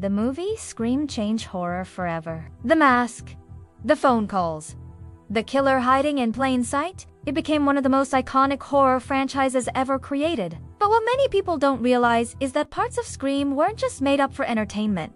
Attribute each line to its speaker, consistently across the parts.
Speaker 1: The movie Scream changed horror forever. The mask, the phone calls, the killer hiding in plain sight, it became one of the most iconic horror franchises ever created. But what many people don't realize is that parts of Scream weren't just made up for entertainment.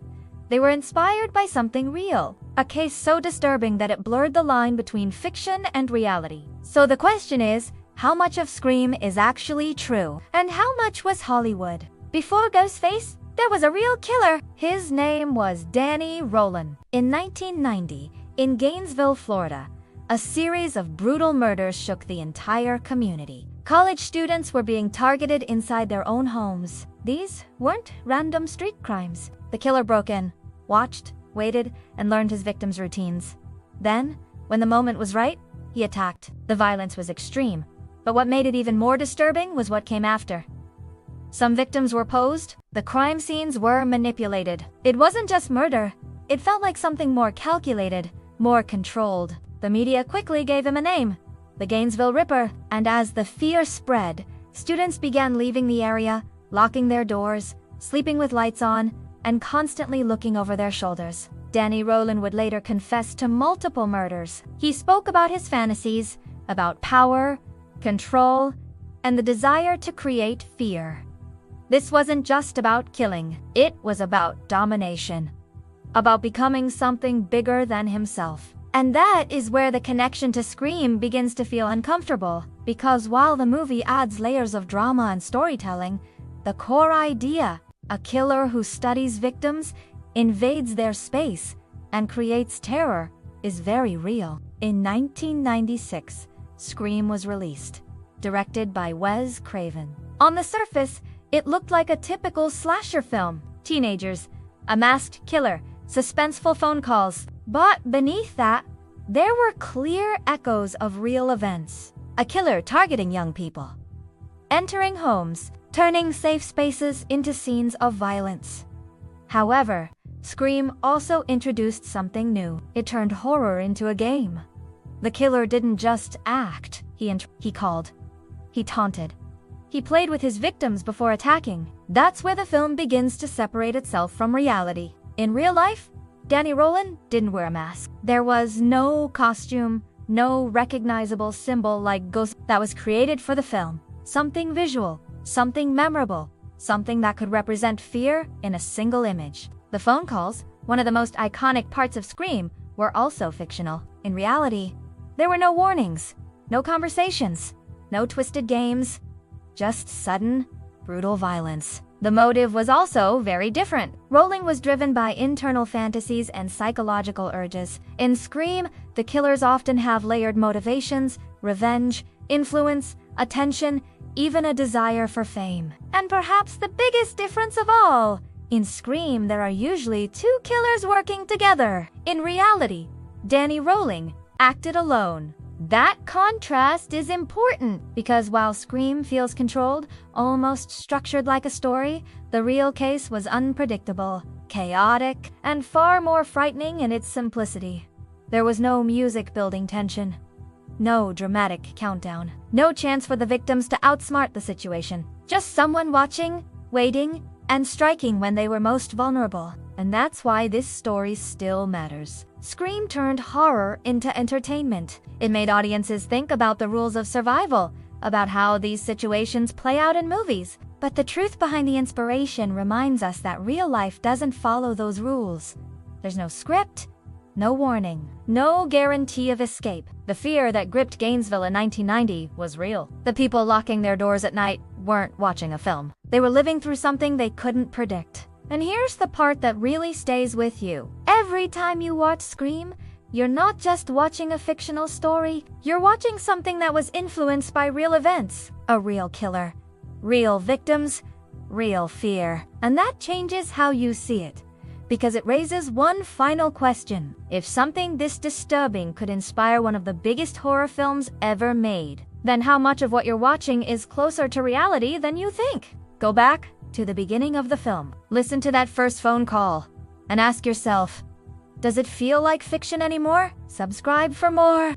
Speaker 1: They were inspired by something real, a case so disturbing that it blurred the line between fiction and reality. So the question is, how much of Scream is actually true? And how much was Hollywood? Before Ghostface, there was a real killer. His name was Danny Rowland. In 1990, in Gainesville, Florida, a series of brutal murders shook the entire community. College students were being targeted inside their own homes. These weren't random street crimes. The killer broke in, watched, waited, and learned his victims' routines. Then, when the moment was right, he attacked. The violence was extreme, but what made it even more disturbing was what came after. Some victims were posed, the crime scenes were manipulated. It wasn't just murder, it felt like something more calculated, more controlled. The media quickly gave him a name, the Gainesville Ripper, and as the fear spread, students began leaving the area, locking their doors, sleeping with lights on, and constantly looking over their shoulders. Danny Rowland would later confess to multiple murders. He spoke about his fantasies, about power, control, and the desire to create fear. This wasn't just about killing, it was about domination, about becoming something bigger than himself. And that is where the connection to Scream begins to feel uncomfortable, because while the movie adds layers of drama and storytelling, the core idea, a killer who studies victims, invades their space, and creates terror, is very real. In 1996, Scream was released, directed by Wes Craven. On the surface, it looked like a typical slasher film. Teenagers, a masked killer, suspenseful phone calls. But beneath that, there were clear echoes of real events. A killer targeting young people, entering homes, turning safe spaces into scenes of violence. However, Scream also introduced something new. It turned horror into a game. The killer didn't just act. He called. He taunted. He played with his victims before attacking. That's where the film begins to separate itself from reality. In real life, Danny Rowland didn't wear a mask. There was no costume, no recognizable symbol like Ghost that was created for the film. Something visual, something memorable, something that could represent fear in a single image. The phone calls, one of the most iconic parts of Scream, were also fictional. In reality, there were no warnings, no conversations, no twisted games, just sudden, brutal violence. The motive was also very different. Rowling was driven by internal fantasies and psychological urges. In Scream, the killers often have layered motivations, revenge, influence, attention, even a desire for fame. And perhaps the biggest difference of all, in Scream there are usually two killers working together. In reality, Danny Rowland acted alone. That contrast is important because while Scream feels controlled, almost structured like a story, the real case was unpredictable, chaotic, and far more frightening in its simplicity. There was no music building tension, no dramatic countdown, no chance for the victims to outsmart the situation. Just someone watching, waiting, and striking when they were most vulnerable. And that's why this story still matters. Scream turned horror into entertainment. It made audiences think about the rules of survival, about how these situations play out in movies. But the truth behind the inspiration reminds us that real life doesn't follow those rules. There's no script, no warning, no guarantee of escape. The fear that gripped Gainesville in 1990 was real. The people locking their doors at night weren't watching a film. They were living through something they couldn't predict. And here's the part that really stays with you. Every time you watch Scream, you're not just watching a fictional story, you're watching something that was influenced by real events. A real killer, real victims, real fear. And that changes how you see it, because it raises one final question. If something this disturbing could inspire one of the biggest horror films ever made, then how much of what you're watching is closer to reality than you think? Go back to the beginning of the film. Listen to that first phone call and ask yourself, does it feel like fiction anymore? Subscribe for more.